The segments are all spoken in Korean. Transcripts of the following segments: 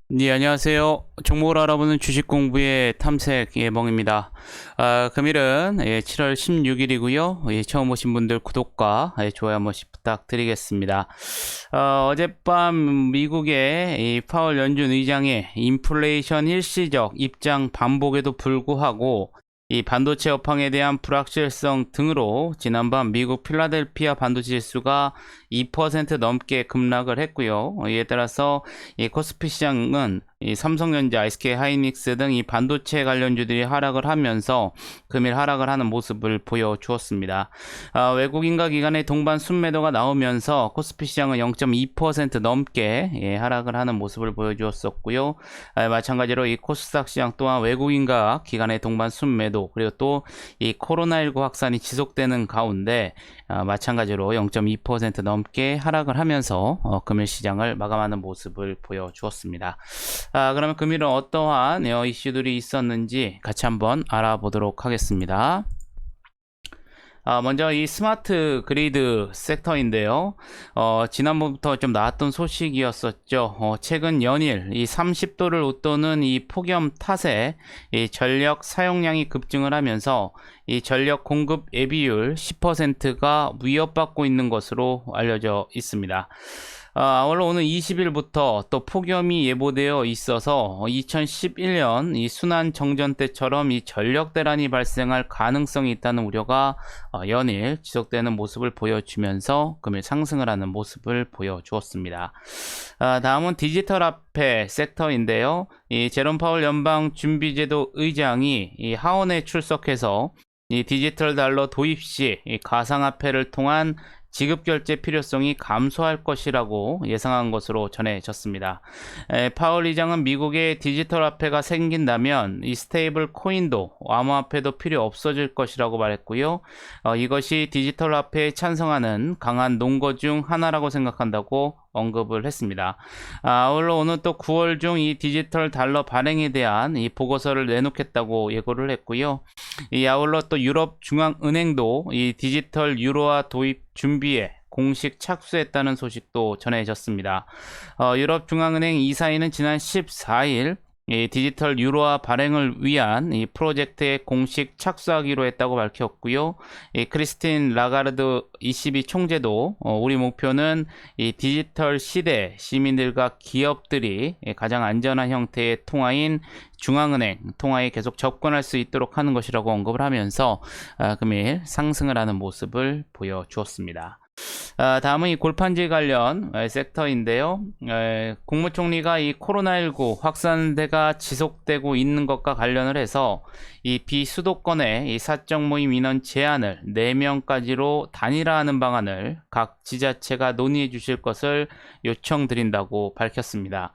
네, 안녕하세요. 종목을 알아보는 주식 공부의 탐색 예봉입니다. 금일은 7월 16일이고요. 처음 오신 분들 구독과 좋아요 한 번씩 부탁드리겠습니다. 어젯밤 미국의 이 파월 연준 의장의 인플레이션 일시적 입장 반복에도 불구하고 이 반도체 업황에 대한 불확실성 등으로 지난밤 미국 필라델피아 반도체 지수가 2% 넘게 급락을 했고요. 이에 따라서 이 코스피 시장은 이 삼성전자, SK 하이닉스 등 이 반도체 관련주들이 하락을 하면서 금일 하락을 하는 모습을 보여주었습니다. 외국인과 기관의 동반 순매도가 나오면서 코스피 시장은 0.2% 넘게 하락을 하는 모습을 보여주었었고요. 마찬가지로 이 코스닥 시장 또한 외국인과 기관의 동반 순매도 그리고 또 이 코로나19 확산이 지속되는 가운데 마찬가지로 0.2% 넘게 하락을 하면서 금일 시장을 마감하는 모습을 보여주었습니다. 그러면 금일은 어떠한 이슈들이 있었는지 같이 한번 알아보도록 하겠습니다. 먼저 이 스마트 그리드 섹터인데요. 지난번부터 좀 나왔던 소식이었었죠. 최근 연일 이 30도를 웃도는 이 폭염 탓에 이 전력 사용량이 급증을 하면서 이 전력 공급 예비율 10%가 위협받고 있는 것으로 알려져 있습니다. 아울러 오늘 20일부터 또 폭염이 예보되어 있어서 2011년 이 순환 정전 때처럼 이 전력 대란이 발생할 가능성이 있다는 우려가 연일 지속되는 모습을 보여주면서 금일 상승을 하는 모습을 보여주었습니다. 다음은 디지털 화폐 섹터인데요. 이 제롬 파월 연방 준비제도 의장이 이 하원에 출석해서 이 디지털 달러 도입 시 이 가상화폐를 통한 지급결제 필요성이 감소할 것이라고 예상한 것으로 전해졌습니다. 파월 의장은 미국의 디지털 화폐가 생긴다면 이 스테이블 코인도 암호화폐도 필요 없어질 것이라고 말했고요. 이것이 디지털 화폐에 찬성하는 강한 논거 중 하나라고 생각한다고 언급을 했습니다. 아울러 오늘 또 9월 중 이 디지털 달러 발행에 대한 이 보고서를 내놓겠다고 예고를 했고요. 이 아울러 또 유럽 중앙은행도 이 디지털 유로화 도입 준비에 공식 착수했다는 소식도 전해졌습니다. 유럽 중앙은행 이사회는 지난 14일 이 디지털 유로화 발행을 위한 이 프로젝트에 공식 착수하기로 했다고 밝혔고요. 이 크리스틴 라가르드 ECB 총재도 우리 목표는 이 디지털 시대 시민들과 기업들이 가장 안전한 형태의 통화인 중앙은행 통화에 계속 접근할 수 있도록 하는 것이라고 언급을 하면서 금일 상승을 하는 모습을 보여주었습니다. 다음은 이 골판지 관련 섹터인데요. 국무총리가 이 코로나19 확산세가 지속되고 있는 것과 관련을 해서 이 비수도권의 이 사적 모임 인원 제한을 4명까지로 단일화하는 방안을 각 지자체가 논의해 주실 것을 요청드린다고 밝혔습니다.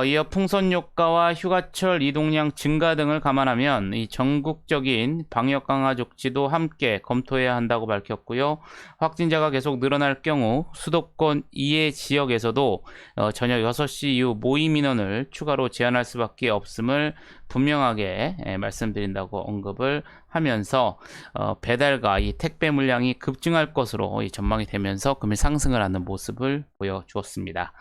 이어 풍선 효과와 휴가철 이동량 증가 등을 감안하면 이 전국적인 방역 강화 조치도 함께 검토해야 한다고 밝혔고요. 확진자가 계속 늘어날 경우 수도권 이외 지역에서도 저녁 6시 이후 모임 인원을 추가로 제한할 수밖에 없음을 분명하게 말씀드린다고 언급을 하면서 배달과 이 택배 물량이 급증할 것으로 전망이 되면서 금일 상승을 하는 모습을 보여주었습니다.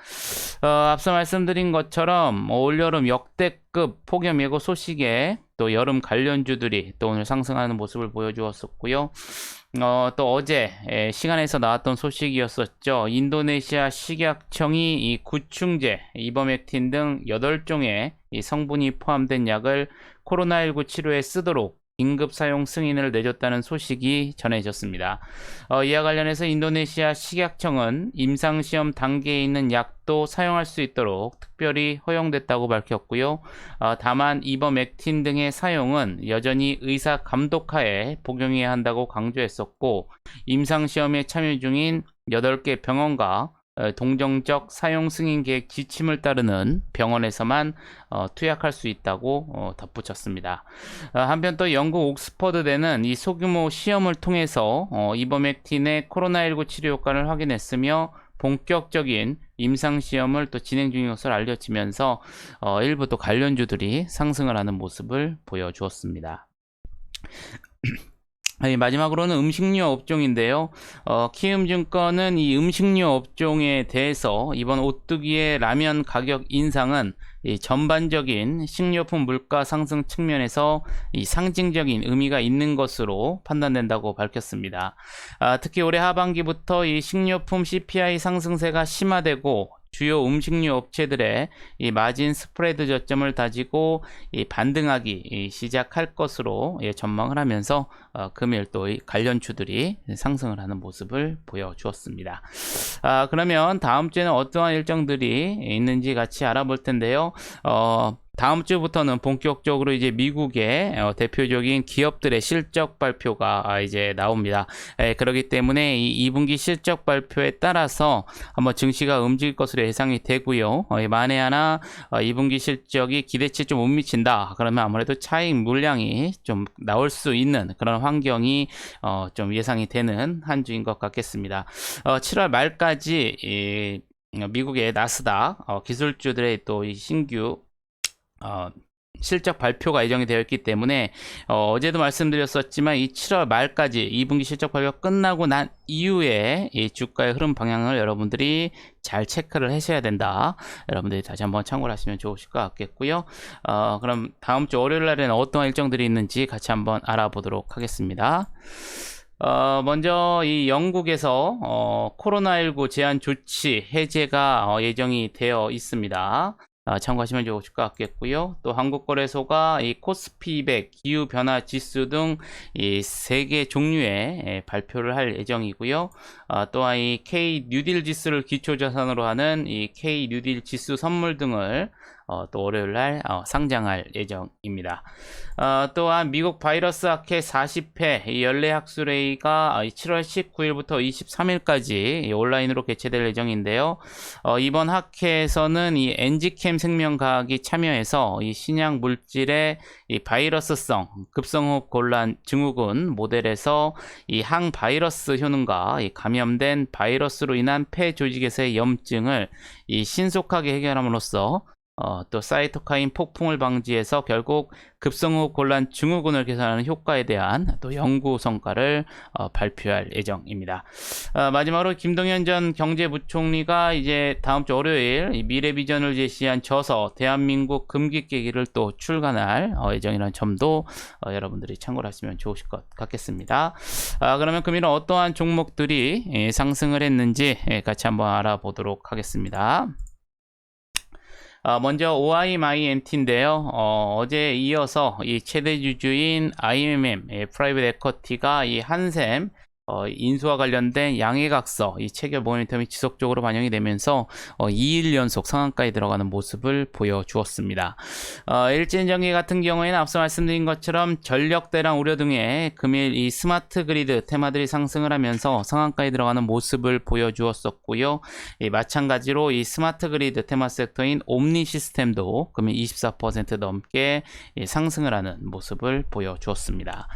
앞서 말씀드린 것처럼 올여름 역대급 폭염 예고 소식에 또 여름 관련주들이 또 오늘 상승하는 모습을 보여주었었고요. 또 어제 시간에서 나왔던 소식이었었죠. 인도네시아 식약청이 이 구충제, 이버맥틴 등 8종의 이 성분이 포함된 약을 코로나19 치료에 쓰도록 긴급 사용 승인을 내줬다는 소식이 전해졌습니다. 이와 관련해서 인도네시아 식약청은 임상시험 단계에 있는 약도 사용할 수 있도록 특별히 허용됐다고 밝혔고요. 다만 이버맥틴 등의 사용은 여전히 의사 감독하에 복용해야 한다고 강조했었고, 임상시험에 참여 중인 8개 병원과 동정적 사용 승인 계획 지침을 따르는 병원에서만 투약할 수 있다고 덧붙였습니다. 한편 또 영국 옥스퍼드대는 이 소규모 시험을 통해서 이버맥틴의 코로나19 치료 효과를 확인했으며 본격적인 임상시험을 또 진행 중인 것을 알려지면서 일부 또 관련주들이 상승을 하는 모습을 보여주었습니다. 마지막으로는 음식료 업종인데요. 키움증권은 이 음식료 업종에 대해서 이번 오뚜기의 라면 가격 인상은 이 전반적인 식료품 물가 상승 측면에서 이 상징적인 의미가 있는 것으로 판단된다고 밝혔습니다. 특히 올해 하반기부터 이 식료품 CPI 상승세가 심화되고 주요 음식료 업체들의 이 마진 스프레드 저점을 다지고 이 반등하기 시작할 것으로 전망을 하면서 금일 또 관련주들이 상승을 하는 모습을 보여주었습니다. 그러면 다음 주에는 어떠한 일정들이 있는지 같이 알아볼 텐데요. 다음 주부터는 본격적으로 이제 미국의 대표적인 기업들의 실적 발표가 이제 나옵니다. 그렇기 때문에 이 2분기 실적 발표에 따라서 한번 증시가 움직일 것으로 예상이 되고요. 만에 하나 2분기 실적이 기대치에 좀 못 미친다. 그러면 아무래도 차익 물량이 좀 나올 수 있는 그런 환경이 좀 예상이 되는 한 주인 것 같겠습니다. 7월 말까지 미국의 나스닥 기술주들의 또 이 신규 실적 발표가 예정이 되어 있기 때문에 어제도 말씀드렸었지만 이 7월 말까지 2분기 실적 발표가 끝나고 난 이후에 이 주가의 흐름 방향을 여러분들이 잘 체크를 하셔야 된다. 여러분들이 다시 한번 참고를 하시면 좋으실 것 같겠고요. 그럼 다음 주 월요일 날에는 어떤 일정들이 있는지 같이 한번 알아보도록 하겠습니다. 먼저 이 영국에서 코로나19 제한 조치 해제가 예정이 되어 있습니다. 참고하시면 좋으실 것 같겠고요. 또 한국거래소가 이 코스피 200 기후변화 지수 등 이 3개 종류의 발표를 할 예정이고요. 또한 이 K 뉴딜 지수를 기초자산으로 하는 이 K 뉴딜 지수 선물 등을 또 월요일 날 상장할 예정입니다. 또한 미국 바이러스 학회 40회 이 연례 학술회의가 7월 19일부터 23일까지 온라인으로 개최될 예정인데요. 이번 학회에서는 이 엔지캠 생명과학이 참여해서 이 신약 물질의 이 바이러스성 급성호흡 곤란 증후군 모델에서 이 항바이러스 효능과 이 감염된 바이러스로 인한 폐 조직에서의 염증을 이 신속하게 해결함으로써 또 사이토카인 폭풍을 방지해서 결국 급성호흡 곤란 증후군을 개선하는 효과에 대한 또 연구 성과를 발표할 예정입니다. 마지막으로 김동연 전 경제부총리가 이제 다음 주 월요일 이 미래 비전을 제시한 저서 대한민국 금기 깨기를 또 출간할 예정이라는 점도 여러분들이 참고를 하시면 좋으실 것 같겠습니다. 그러면 금일은 어떠한 종목들이 상승을 했는지 같이 한번 알아보도록 하겠습니다. 먼저 OIMINT인데요. 어제에 이어서 이 최대 주주인 IMM 프라이빗 에쿼티가 이 한샘 인수와 관련된 양해각서 이 체결 모멘텀이 지속적으로 반영이 되면서 2일 연속 상한가에 들어가는 모습을 보여주었습니다. 일진전기 같은 경우에는 앞서 말씀드린 것처럼 전력 대란 우려 등의 금일 이 스마트 그리드 테마들이 상승을 하면서 상한가에 들어가는 모습을 보여주었었고요. 마찬가지로 이 스마트 그리드 테마 섹터인 옴니 시스템도 금일 24% 넘게 상승을 하는 모습을 보여주었습니다.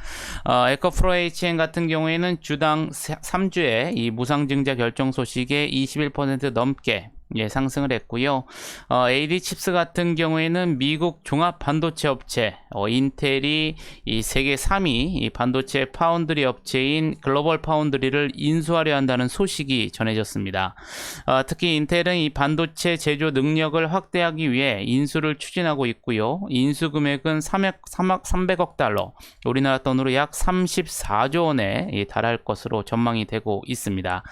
에코프로 HN 같은 경우에는 주당 3주의 이 무상증자 결정 소식에 21% 넘게 상승을 했고요. AD칩스 같은 경우에는 미국 종합 반도체 업체 인텔이 이 세계 3위 이 반도체 파운드리 업체인 글로벌 파운드리를 인수하려 한다는 소식이 전해졌습니다. 특히 인텔은 이 반도체 제조 능력을 확대하기 위해 인수를 추진하고 있고요. 인수 금액은 300억 달러, 우리나라 돈으로 약 34조 원에 달할 것으로 전망이 되고 있습니다.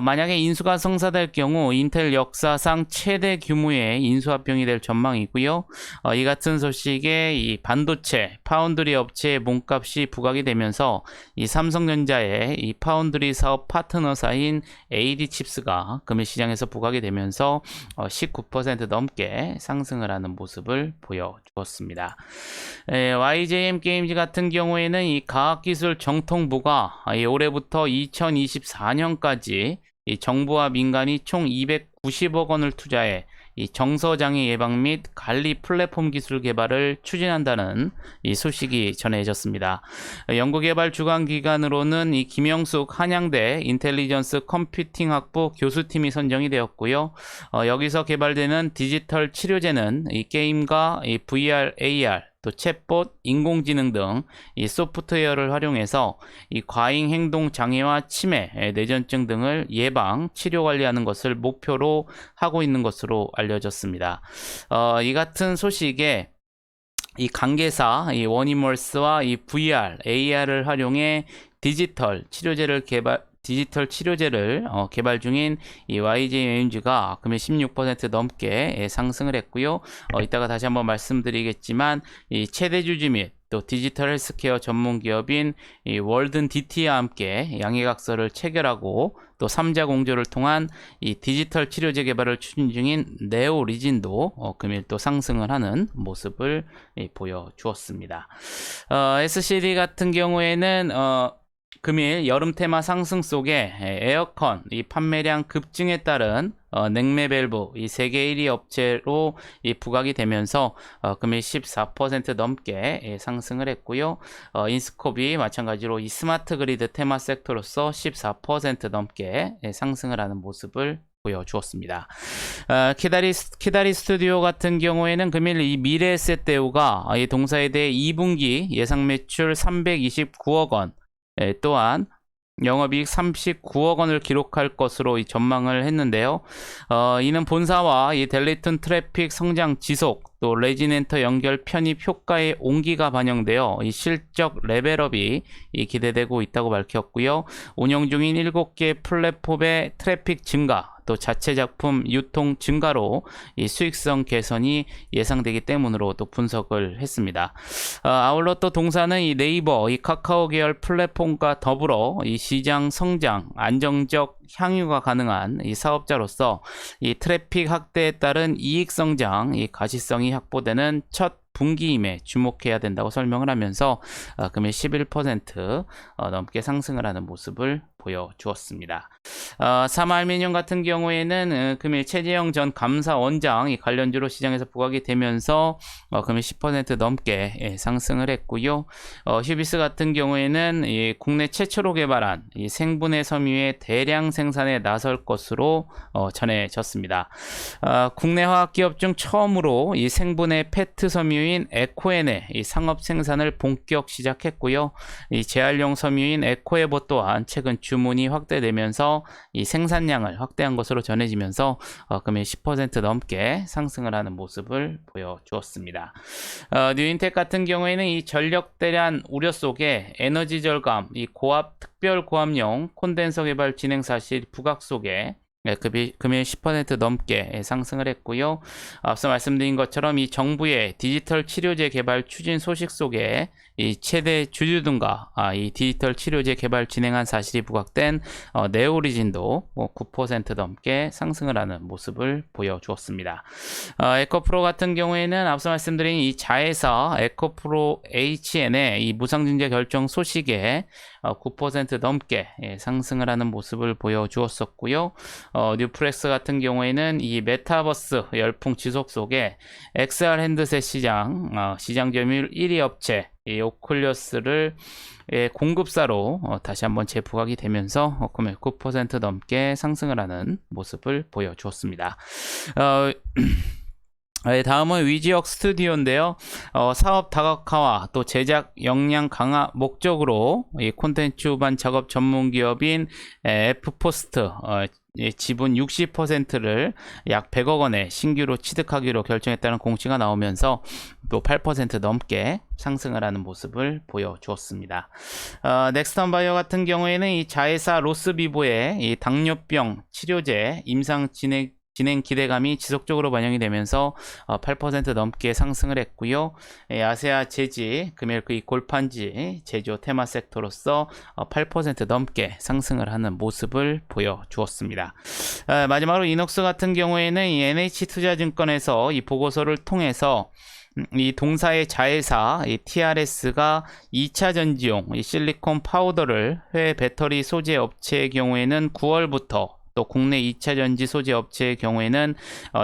만약에 인수가 성사될 경우 인텔 역사상 최대 규모의 인수합병이 될 전망이고요. 이 같은 소식에 이 반도체 파운드리 업체의 몸값이 부각이 되면서 이 삼성전자의 이 파운드리 사업 파트너사인 AD칩스가 금일 시장에서 부각이 되면서 19% 넘게 상승을 하는 모습을 보여주었습니다. YJM 게임즈 같은 경우에는 이 과학기술 정통부가 올해부터 2024년까지 이 정부와 민간이 총 290억 원을 투자해 이 정서장애 예방 및 관리 플랫폼 기술 개발을 추진한다는 이 소식이 전해졌습니다. 연구개발 주관기관으로는 이 김영숙 한양대 인텔리전스 컴퓨팅 학부 교수팀이 선정이 되었고요. 여기서 개발되는 디지털 치료제는 이 게임과 이 VR, AR 또 챗봇, 인공지능 등 이 소프트웨어를 활용해서 이 과잉 행동 장애와 치매, 뇌전증 등을 예방, 치료 관리하는 것을 목표로 하고 있는 것으로 알려졌습니다. 이 같은 소식에 이 관계사, 이 워니멀스와 이 VR, AR을 활용해 디지털 치료제를 개발 중인 이 YJ-AMG가 금일 16% 넘게 상승을 했고요. 이따가 다시 한번 말씀드리겠지만 이 최대주주 및 또 디지털 헬스케어 전문 기업인 이 월든 DT와 함께 양해각서를 체결하고 또 3자 공조를 통한 이 디지털 치료제 개발을 추진 중인 네오리진도 금일 또 상승을 하는 모습을 보여주었습니다. SCD 같은 경우에는 금일 여름 테마 상승 속에 에어컨 이 판매량 급증에 따른 냉매 밸브 이 세계 1위 업체로 부각이 되면서 금일 14% 넘게 상승을 했고요. 인스코비 마찬가지로 이 스마트 그리드 테마 섹터로서 14% 넘게 상승을 하는 모습을 보여주었습니다. 키다리 스튜디오 같은 경우에는 금일 이 미래에셋대우가 이 동사에 대해 2분기 예상 매출 329억 원, 또한 영업이익 39억 원을 기록할 것으로 전망을 했는데요. 이는 본사와 이 델리툰 트래픽 성장 지속, 또 레지넨터 연결 편입 효과의 온기가 반영되어 이 실적 레벨업이 기대되고 있다고 밝혔고요. 운영 중인 7개 플랫폼의 트래픽 증가, 또 자체 작품 유통 증가로 이 수익성 개선이 예상되기 때문으로 또 분석을 했습니다. 아울러 또 동사는 이 네이버, 이 카카오 계열 플랫폼과 더불어 이 시장 성장, 안정적 향유가 가능한 이 사업자로서 이 트래픽 확대에 따른 이익 성장, 이 가시성이 확보되는 첫 분기임에 주목해야 된다고 설명을 하면서 금일 11% 넘게 상승을 하는 모습을 보여주었습니다. 삼화알미늄 같은 경우에는 금일 최재형 전 감사원장 이 관련주로 시장에서 부각이 되면서 금일 10% 넘게 상승을 했고요. 휴비스 같은 경우에는 이 국내 최초로 개발한 이 생분해 섬유의 대량 생산에 나설 것으로 전해졌습니다. 국내 화학기업 중 처음으로 이 생분해 페트 섬유인 에코엔의 이 상업 생산을 본격 시작했고요. 이 재활용 섬유인 에코에버 또한 최근 주문이 확대되면서 이 생산량을 확대한 것으로 전해지면서 금일 10% 넘게 상승을 하는 모습을 보여주었습니다. 뉴인텍 같은 경우에는 이 전력 대란 우려 속에 에너지 절감, 이 고압 특별 고압용 콘덴서 개발 진행 사실 부각 속에 금일 10% 넘게 상승을 했고요. 앞서 말씀드린 것처럼 이 정부의 디지털 치료제 개발 추진 소식 속에 이 최대 주주등과 이 디지털 치료제 개발 진행한 사실이 부각된 네오리진도 9% 넘게 상승을 하는 모습을 보여주었습니다. 에코프로 같은 경우에는 앞서 말씀드린 이 자회사 에코프로 HN의 이 무상증자 결정 소식에 9% 넘게 상승을 하는 모습을 보여주었었고요. 뉴프렉스 같은 경우에는 이 메타버스 열풍 지속 속에 XR 핸드셋 시장 점유율 1위 업체 이 오클러스를 공급사로 다시 한번 재부각이 되면서 9% 넘게 상승을 하는 모습을 보여주었습니다. 다음은 위지역 스튜디오인데요. 사업 다각화와 또 제작 역량 강화 목적으로 이 콘텐츠 후반 작업 전문 기업인 F포스트 지분 60%를 약 100억 원에 신규로 취득하기로 결정했다는 공시가 나오면서 또 8% 넘게 상승을 하는 모습을 보여주었습니다. 넥스턴 바이오 같은 경우에는 이 자회사 로스비보의 이 당뇨병 치료제 임상 진행 기대감이 지속적으로 반영이 되면서 8% 넘게 상승을 했고요. 아세아 제지, 금일 이 골판지 제조 테마 섹터로서 8% 넘게 상승을 하는 모습을 보여주었습니다. 마지막으로 이녹스 같은 경우에는 이 NH투자증권에서 이 보고서를 통해서 이 동사의 자회사 이 TRS가 2차 전지용 이 실리콘 파우더를 해외 배터리 소재 업체의 경우에는 9월부터 또 국내 2차 전지 소재 업체의 경우에는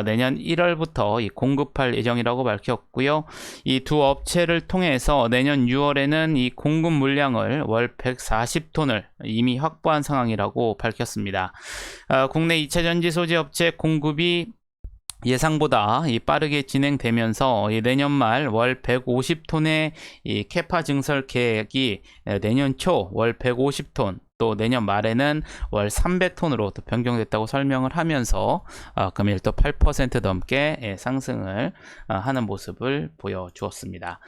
내년 1월부터 공급할 예정이라고 밝혔고요. 이 두 업체를 통해서 내년 6월에는 이 공급 물량을 월 140톤을 이미 확보한 상황이라고 밝혔습니다. 국내 2차 전지 소재 업체 공급이 예상보다 빠르게 진행되면서 내년 말 월 150톤의 이 캐파 증설 계획이 내년 초 월 150톤, 또 내년 말에는 월 300톤으로 또 변경됐다고 설명을 하면서 금일 또 8% 넘게 상승을 하는 모습을 보여주었습니다.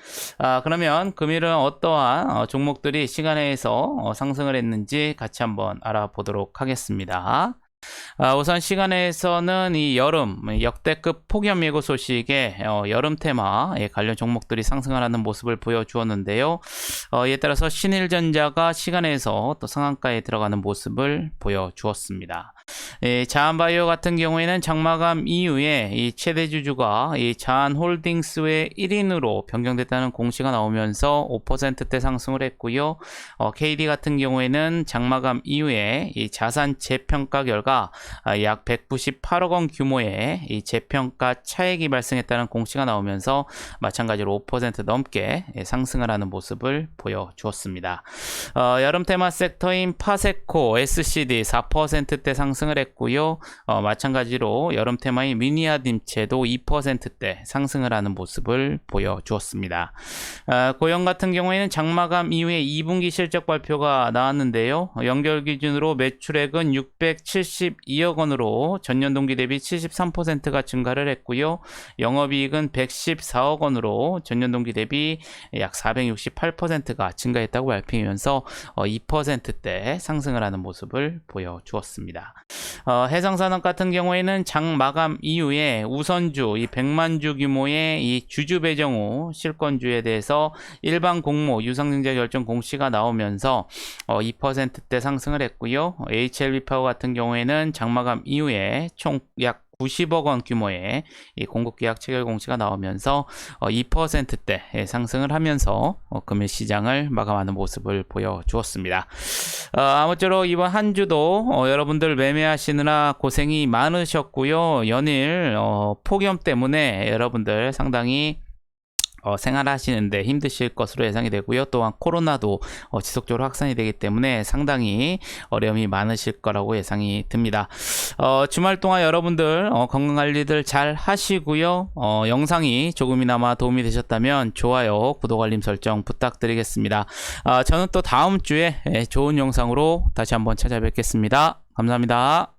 그러면 금일은 어떠한 종목들이 시간에서 상승을 했는지 같이 한번 알아보도록 하겠습니다. 우선 시간에서는 이 여름 역대급 폭염 예고 소식에 여름 테마에 관련 종목들이 상승을 하는 모습을 보여주었는데요. 이에 따라서 신일전자가 시간에서 또 상한가에 들어가는 모습을 보여주었습니다. 자한바이오 같은 경우에는 장마감 이후에 이 최대 주주가 이 자한홀딩스의 1인으로 변경됐다는 공시가 나오면서 5%대 상승을 했고요. KD 같은 경우에는 장마감 이후에 이 자산 재평가 결과 약 198억 원 규모의 이 재평가 차익이 발생했다는 공시가 나오면서 마찬가지로 5% 넘게 상승을 하는 모습을 보여주었습니다. 여름 테마 섹터인 파세코, SCD 4%대 상승을 했고요. 마찬가지로 여름 테마인 미니아딤체도 2%대 상승을 하는 모습을 보여주었습니다. 고영 같은 경우에는 장마감 이후에 2분기 실적 발표가 나왔는데요. 연결 기준으로 매출액은 672억 원으로 전년 동기 대비 73%가 증가를 했고요. 영업이익은 114억 원으로 전년 동기 대비 약 468%가 증가했다고 발표하면서 2%대 상승을 하는 모습을 보여주었습니다. 해상산업 같은 경우에는 장 마감 이후에 우선주 이 100만주 규모의 이 주주 배정 후 실권주에 대해서 일반 공모 유상증자 결정 공시가 나오면서 2%대 상승을 했고요. HLB파워 같은 경우에는 장 마감 이후에 총 약 90억 원 규모의 이 공급계약 체결 공시가 나오면서 2%대 상승을 하면서 금일 시장을 마감하는 모습을 보여주었습니다. 아무쪼록 이번 한 주도 여러분들 매매하시느라 고생이 많으셨고요. 연일 폭염 때문에 여러분들 상당히 생활하시는데 힘드실 것으로 예상이 되고요. 또한 코로나도 지속적으로 확산이 되기 때문에 상당히 어려움이 많으실 거라고 예상이 듭니다. 주말 동안 여러분들 건강관리들 잘 하시고요. 영상이 조금이나마 도움이 되셨다면 좋아요, 구독, 알림 설정 부탁드리겠습니다. 저는 또 다음 주에 좋은 영상으로 다시 한번 찾아뵙겠습니다. 감사합니다.